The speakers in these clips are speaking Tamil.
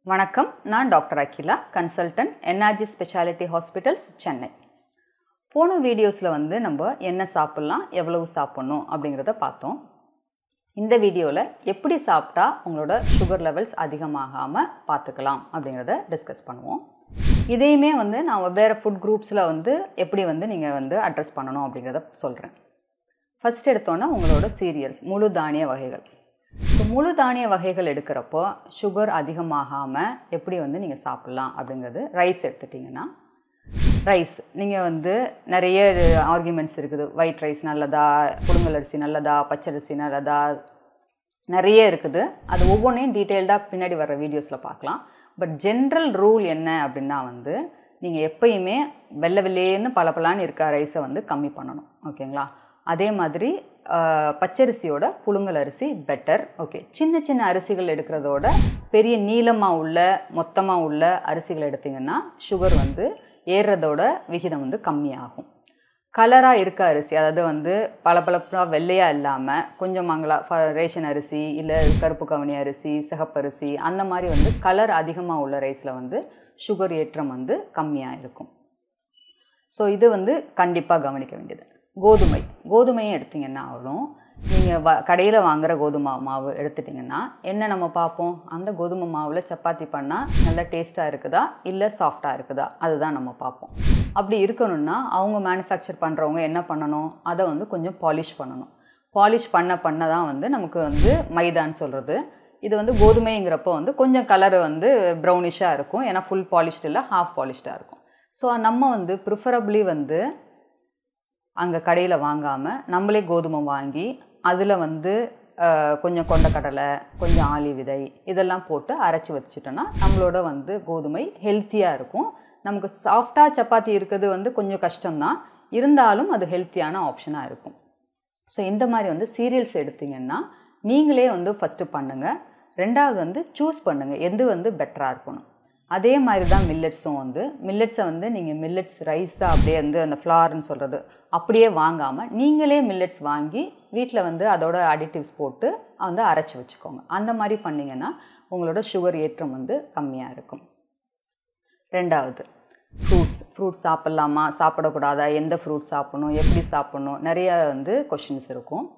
வணக்கம், நான் doctor Akila, consultant, NRG speciality hospitals, Chennai. போன வீடியோஸில் நம்ம என்ன சாப்பிட்லாம், எவ்வளவு சாப்பிட்ணும் அப்படிங்கிறத பார்த்தோம். இந்த வீடியோவில் எப்படி சாப்பிட்டா உங்களோட சுகர் லெவல்ஸ் அதிகமாகாமல் பார்த்துக்கலாம் அப்படிங்கிறத டிஸ்கஸ் பண்ணுவோம். இதையுமே நான் வேறு ஃபுட் குரூப்ஸில் எப்படி நீங்கள் அட்ரஸ் பண்ணணும் அப்படிங்கிறத சொல்கிறேன். ஃபஸ்ட் எடுத்தோன்னா உங்களோட சீரியல்ஸ், முழு தானிய வகைகள். ஸோ முழு தானிய வகைகள் எடுக்கிறப்போ சுகர் அதிகமாகாமல் எப்படி நீங்கள் சாப்பிட்லாம் அப்படிங்கிறது. ரைஸ் எடுத்துட்டிங்கன்னா, ரைஸ் நீங்கள் நிறைய ஆர்குமெண்ட்ஸ் இருக்குது. ஒயிட் ரைஸ் நல்லதா, புழுங்கல் அரிசி நல்லதா, பச்சரிசி நல்லதா, நிறைய இருக்குது. அது ஒவ்வொன்றையும் டீட்டெயில்டாக பின்னாடி வர்ற வீடியோஸில் பார்க்கலாம். பட் ஜென்ரல் ரூல் என்ன அப்படின்னா நீங்கள் எப்பயுமே வெள்ளை வெள்ளையேன்னு பளபளன்னு இருக்க ரைஸை கம்மி பண்ணணும். ஓகேங்களா? அதே மாதிரி பச்சரிசியோட புழுங்கல் அரிசி பெட்டர். ஓகே, சின்ன சின்ன அரிசிகள் எடுக்கிறதோட பெரிய நீளமாக உள்ள மொத்தமாக உள்ள அரிசிகள் எடுத்திங்கன்னா சுகர் ஏறுறதோட விகிதம் கம்மியாகும். கலராக இருக்க அரிசி, அதாவது பளபளப்பாக வெள்ளையாக இல்லாமல் கொஞ்சம் மங்களா ரேஷன் அரிசி இல்லை கருப்பு கவனி அரிசி, சிகப்பரிசி, அந்த மாதிரி கலர் அதிகமாக உள்ள ரைஸில் சுகர் ஏற்றம் கம்மியாக இருக்கும். ஸோ இது கண்டிப்பாக கவனிக்க வேண்டியது. கோதுமையை எடுத்திங்கன்னா ஆகும். நீங்கள் கடையில் வாங்குகிற கோதுமை மாவு எடுத்துட்டிங்கன்னா என்ன நம்ம பார்ப்போம், அந்த கோதுமை மாவில் சப்பாத்தி பண்ணால் நல்லா டேஸ்ட்டாக இருக்குதா இல்லை சாஃப்டாக இருக்குதா, அதுதான் நம்ம பார்ப்போம். அப்படி இருக்கணும்னா அவங்க மேனுஃபேக்சர் பண்ணுறவங்க என்ன பண்ணணும், அதை கொஞ்சம் பாலிஷ் பண்ணணும். பாலிஷ் பண்ண தான் நமக்கு மைதான்னு சொல்கிறது. இது கோதுமைங்கிறப்போ கொஞ்சம் கலர் ப்ரௌனிஷாக இருக்கும். ஏன்னா ஃபுல் பாலிஷ்டு இல்லை, ஹாஃப் பாலிஷ்டாக இருக்கும். ஸோ நம்ம ப்ரிஃபரபிளி அங்கே கடையில் வாங்காமல் நம்மளே கோதுமை வாங்கி அதில் கொஞ்சம் கொண்டக்கடலை, கொஞ்சம் ஆளி விதை இதெல்லாம் போட்டு அரைச்சி வச்சுட்டோன்னா நம்மளோட கோதுமை ஹெல்த்தியாக இருக்கும். நமக்கு சாஃப்டாக சப்பாத்தி இருக்கிறது கொஞ்சம் கஷ்டம்தான், இருந்தாலும் அது ஹெல்த்தியான ஆப்ஷனாக இருக்கும். ஸோ இந்த மாதிரி சீரியல்ஸ் எடுத்திங்கன்னா நீங்களே ஃபஸ்ட்டு பண்ணுங்கள். ரெண்டாவது சூஸ் பண்ணுங்கள் எது பெட்டராக இருக்கணும். அதே மாதிரி தான் மில்லட்ஸும் மில்லட்ஸை நீங்கள் மில்லட்ஸ் ரைஸாக அப்படியே அந்த ஃப்ளார்னு சொல்கிறது அப்படியே வாங்காமல் நீங்களே மில்லட்ஸ் வாங்கி வீட்டில் அதோட அடிட்டிவ்ஸ் போட்டு அரைச்சி வச்சுக்கோங்க. அந்த மாதிரி பண்ணிங்கன்னா உங்களோட சுகர் ஏற்றம் கம்மியாக இருக்கும். ரெண்டாவது ஃப்ரூட்ஸ் சாப்பிட்லாமா சாப்பிடக்கூடாதா, எந்த ஃப்ரூட்ஸ் சாப்பிட்ணும், எப்படி சாப்பிட்ணும், நிறைய கொஷின்ஸ் இருக்கும்.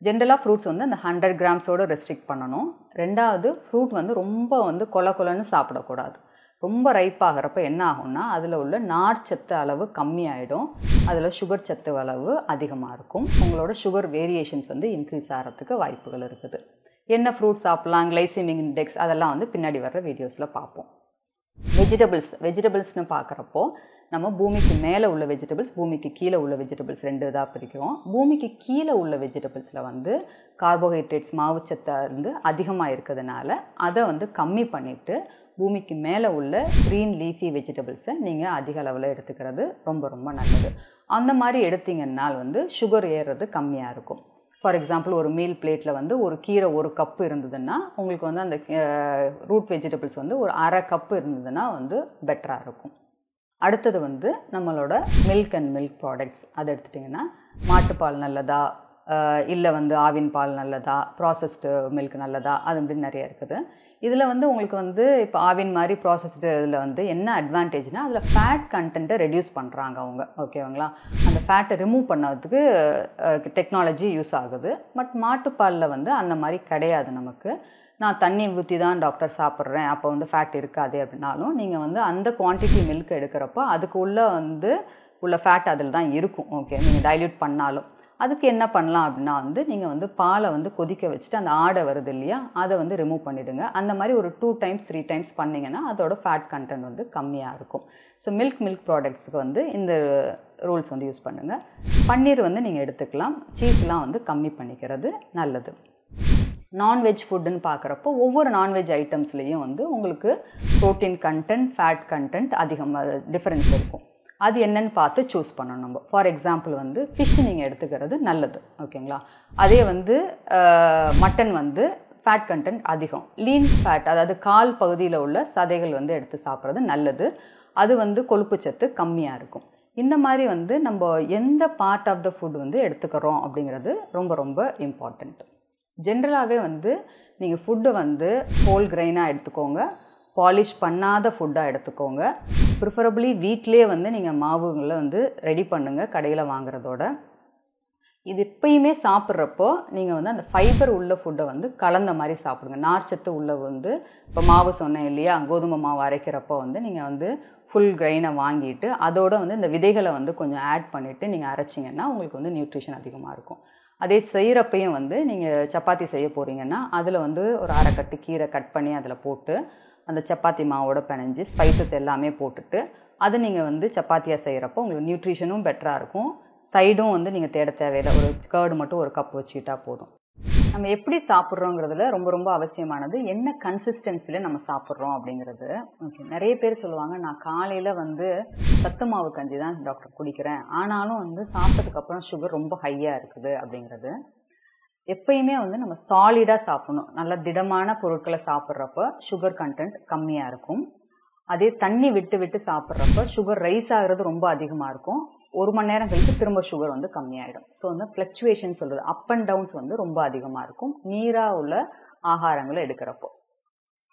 ஜென்ரலாக ஃப்ரூட்ஸ் அந்த 100 கிராம்ஸோடு ரெஸ்ட்ரிக்ட் பண்ணணும். ரெண்டாவது ஃப்ரூட் ரொம்ப கொலன்னு சாப்பிடக்கூடாது. ரொம்ப ரைப்பாகிறப்ப என்ன ஆகும்னா அதில் உள்ள நார்ச்சத்து அளவு கம்மியாயிடும், அதில் சுகர் சத்து அளவு அதிகமாக இருக்கும். உங்களோட சுகர் வேரியேஷன்ஸ் இன்க்ரீஸ் ஆகிறதுக்கு வாய்ப்புகள் இருக்குது. என்ன ஃப்ரூட்ஸ் சாப்பிட்லாம், கிளைசிமிக் இண்டெக்ஸ், அதெல்லாம் பின்னாடி வர்ற வீடியோஸில் பார்ப்போம். வெஜிடபிள்ஸ்னு பார்க்குறப்போ நம்ம பூமிக்கு மேலே உள்ள வெஜிடபிள்ஸ், பூமிக்கு கீழே உள்ள வெஜிடபிள்ஸ் ரெண்டு இதாக பிரிக்கிறோம். பூமிக்கு கீழே உள்ள வெஜிடபிள்ஸில் கார்போஹைட்ரேட்ஸ், மாவுச்சத்து அதிகமாக இருக்கிறதுனால அதை கம்மி பண்ணிவிட்டு பூமிக்கு மேலே உள்ள க்ரீன் லீஃபி வெஜிடபிள்ஸை நீங்கள் அதிக அளவில் எடுத்துக்கிறது ரொம்ப ரொம்ப நல்லது. அந்த மாதிரி எடுத்திங்கன்னால் சுகர் ஏறுறது கம்மியாக இருக்கும். ஃபார் எக்ஸாம்பிள் ஒரு மீல் பிளேட்டில் ஒரு கீரை 1 கப்பு இருந்ததுன்னா உங்களுக்கு அந்த ரூட் வெஜிடபிள்ஸ் ஒரு அரை கப்பு இருந்ததுன்னா பெட்டராக இருக்கும். அடுத்தது நம்மளோட மில்க் அண்ட் மில்க் ப்ராடக்ட்ஸ். அதை எடுத்துட்டிங்கன்னா மாட்டுப்பால் நல்லதா இல்லை ஆவின் பால் நல்லதா, ப்ராசஸ்டு மில்க் நல்லதா, அது அப்படின்னு நிறைய இருக்குது. இதில் உங்களுக்கு இப்போ ஆவின் மாதிரி ப்ராசஸ்டு இதில் என்ன அட்வான்டேஜ்னால் அதில் ஃபேட் கண்டென்ட்டை ரெடியூஸ் பண்ணுறாங்க அவங்க. ஓகேங்களா? அந்த ஃபேட்டை ரிமூவ் பண்ணதுக்கு டெக்னாலஜி யூஸ் ஆகுது. பட் மாட்டுப்பாலில் அந்த மாதிரி கிடையாது. நமக்கு நான் தண்ணி ஊற்றி தான் டாக்டர் சாப்பிட்றேன், அப்போ ஃபேட் இருக்காது அப்படின்னாலும் நீங்கள் அந்த குவான்டிட்டி மில்க் எடுக்கிறப்போ அதுக்கு உள்ள ஃபேட் அதில் தான் இருக்கும். ஓகே, நீங்கள் டைல்யூட் பண்ணாலும் அதுக்கு என்ன பண்ணலாம் அப்படின்னா நீங்கள் பாலை கொதிக்க வச்சுட்டு அந்த ஆடை வருது இல்லையா, அதை ரிமூவ் பண்ணிவிடுங்க. அந்த மாதிரி ஒரு 2 times 3 times பண்ணிங்கன்னா அதோட ஃபேட் கண்டென்ட் கம்மியாக இருக்கும். ஸோ மில்க் ப்ராடக்ட்ஸுக்கு இந்த ரூல்ஸ் யூஸ் பண்ணுங்கள். பன்னீர் நீங்கள் எடுத்துக்கலாம். சீஸ்லாம் கம்மி பண்ணிக்கிறது நல்லது. நான்வெஜ் ஃபுட்டுன்னு பார்க்குறப்போ ஒவ்வொரு நான்வெஜ் ஐட்டம்ஸ்லேயும் உங்களுக்கு ப்ரோட்டீன் கண்டென்ட், ஃபேட் கண்டென்ட் அதிகமாக டிஃப்ரென்ஸ் இருக்கும். அது என்னன்னு பார்த்து சூஸ் பண்ணணும் நம்ம. ஃபார் எக்ஸாம்பிள் ஃபிஷ் நீங்கள் எடுத்துக்கிறது நல்லது. ஓகேங்களா? அதே மட்டன் ஃபேட் கண்டென்ட் அதிகம். லீன் ஃபேட், அதாவது கால் பகுதியில் உள்ள சதைகள் எடுத்து சாப்பிட்றது நல்லது. அது கொழுப்பு சத்து கம்மியாக இருக்கும். இந்த மாதிரி நம்ம எந்த பார்ட் ஆஃப் த ஃபுட் எடுத்துக்கிறோம் அப்படிங்கிறது ரொம்ப ரொம்ப இம்பார்ட்டண்ட். ஜென்ரலாகவே நீங்கள் ஃபுட்டு ஹோல் கிரெயினாக எடுத்துக்கோங்க. பாலிஷ் பண்ணாத ஃபுட்டாக எடுத்துக்கோங்க. ப்ரிஃபரபிளி வீட்டிலே வந்து நீங்கள் மாவுங்களை வந்து ரெடி பண்ணுங்கள் கடையில் வாங்குறதோட. இது எப்பயுமே சாப்பிட்றப்போ நீங்கள் வந்து அந்த ஃபைபர் உள்ள ஃபுட்டை வந்து கலந்த மாதிரி சாப்பிடுங்க. நார்ச்சத்து உள்ள வந்து இப்போ மாவு சொன்னேன் இல்லையா, கோதுமை மாவு அரைக்கிறப்போ வந்து நீங்கள் வந்து ஃபுல் கிரெயினை வாங்கிட்டு அதோட வந்து இந்த விதைகளை வந்து கொஞ்சம் ஆட் பண்ணிவிட்டு நீங்கள் அரைச்சிங்கன்னா உங்களுக்கு வந்து நியூட்ரிஷன் அதிகமாக இருக்கும். அதே செய்கிறப்பையும் வந்து நீங்கள் சப்பாத்தி செய்ய போகிறீங்கன்னா அதில் வந்து ஒரு அரை கட்டு கீரை கட் பண்ணி அதில் போட்டு அந்த சப்பாத்தி மாவோட பிணைஞ்சு ஸ்பைசஸ் எல்லாமே போட்டுட்டு அதை நீங்கள் வந்து சப்பாத்தியாக செய்கிறப்போ உங்களுக்கு நியூட்ரிஷனும் பெட்டராக இருக்கும். சைடும் வந்து நீங்கள் தேட தேவையில்லை. ஒரு கர்டு மட்டும் ஒரு கப் வச்சுக்கிட்டா போதும். நம்ம எப்படி சாப்பிட்றோங்கிறதுல ரொம்ப ரொம்ப அவசியமானது என்ன கன்சிஸ்டன்சியில் நம்ம சாப்பிட்றோம் அப்படிங்கிறது. ஓகே, நிறைய பேர் சொல்லுவாங்க, நான் காலையில் வந்து சத்து மாவு கஞ்சி தான் டாக்டர் குடிக்கிறேன், ஆனாலும் வந்து சாப்பிட்டதுக்கப்புறம் சுகர் ரொம்ப ஹையாக இருக்குது அப்படிங்கிறது. எப்பயுமே வந்து நம்ம சாலிடாக சாப்பிடணும். நல்ல திடமான பொருட்களை சாப்பிட்றப்ப சுகர் கண்டென்ட் கம்மியாக இருக்கும். அதே தண்ணி விட்டு விட்டு சாப்பிட்றப்ப சுகர் ரைஸ் ஆகிறது ரொம்ப அதிகமாக இருக்கும். 1 மணி நேரம் கழித்து திரும்ப சுகர் வந்து கம்மியாயிடும். ஸோ வந்து ஃப்ளக்சுவேஷன் சொல்கிறது, அப் அண்ட் டவுன்ஸ் வந்து ரொம்ப அதிகமாக இருக்கும் நீராக உள்ள ஆகாரங்களை எடுக்கிறப்போ.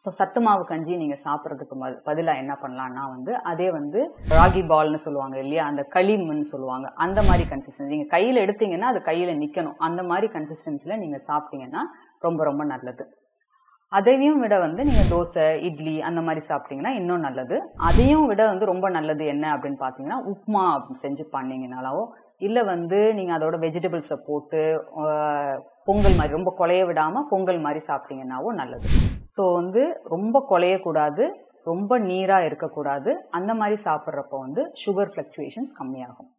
ஸோ சத்து மாவு கஞ்சி நீங்கள் சாப்பிட்றதுக்கு பதிலாக என்ன பண்ணலான்னா வந்து அதே வந்து ராகி பால்னு சொல்லுவாங்க இல்லையா, அந்த களிமண் சொல்லுவாங்க, அந்த மாதிரி கன்சிஸ்டன்சி நீங்கள் கையில் எடுத்தீங்கன்னா அது கையில் நிற்கணும். அந்த மாதிரி கன்சிஸ்டன்சியில் நீங்கள் சாப்பிட்டீங்கன்னா ரொம்ப ரொம்ப நல்லது. அதையும் விட வந்து நீங்கள் தோசை இட்லி அந்த மாதிரி சாப்பிட்டீங்கன்னா இன்னும் நல்லது. அதையும் விட வந்து ரொம்ப நல்லது என்ன அப்படின்னு பார்த்தீங்கன்னா உப்புமா செஞ்சு பண்ணிங்கனாலோ இல்லை வந்து நீங்கள் அதோட வெஜிடபிள்ஸை போட்டு பொங்கல் மாதிரி ரொம்ப குழைய விடாமல் பொங்கல் மாதிரி சாப்பிட்டீங்கன்னாவோ நல்லது. ஸோ வந்து ரொம்ப குழையக்கூடாது, ரொம்ப நீராக இருக்கக்கூடாது. அந்த மாதிரி சாப்பிட்றப்போ வந்து சுகர் ஃப்ளக்சுவேஷன்ஸ் கம்மியாகும்.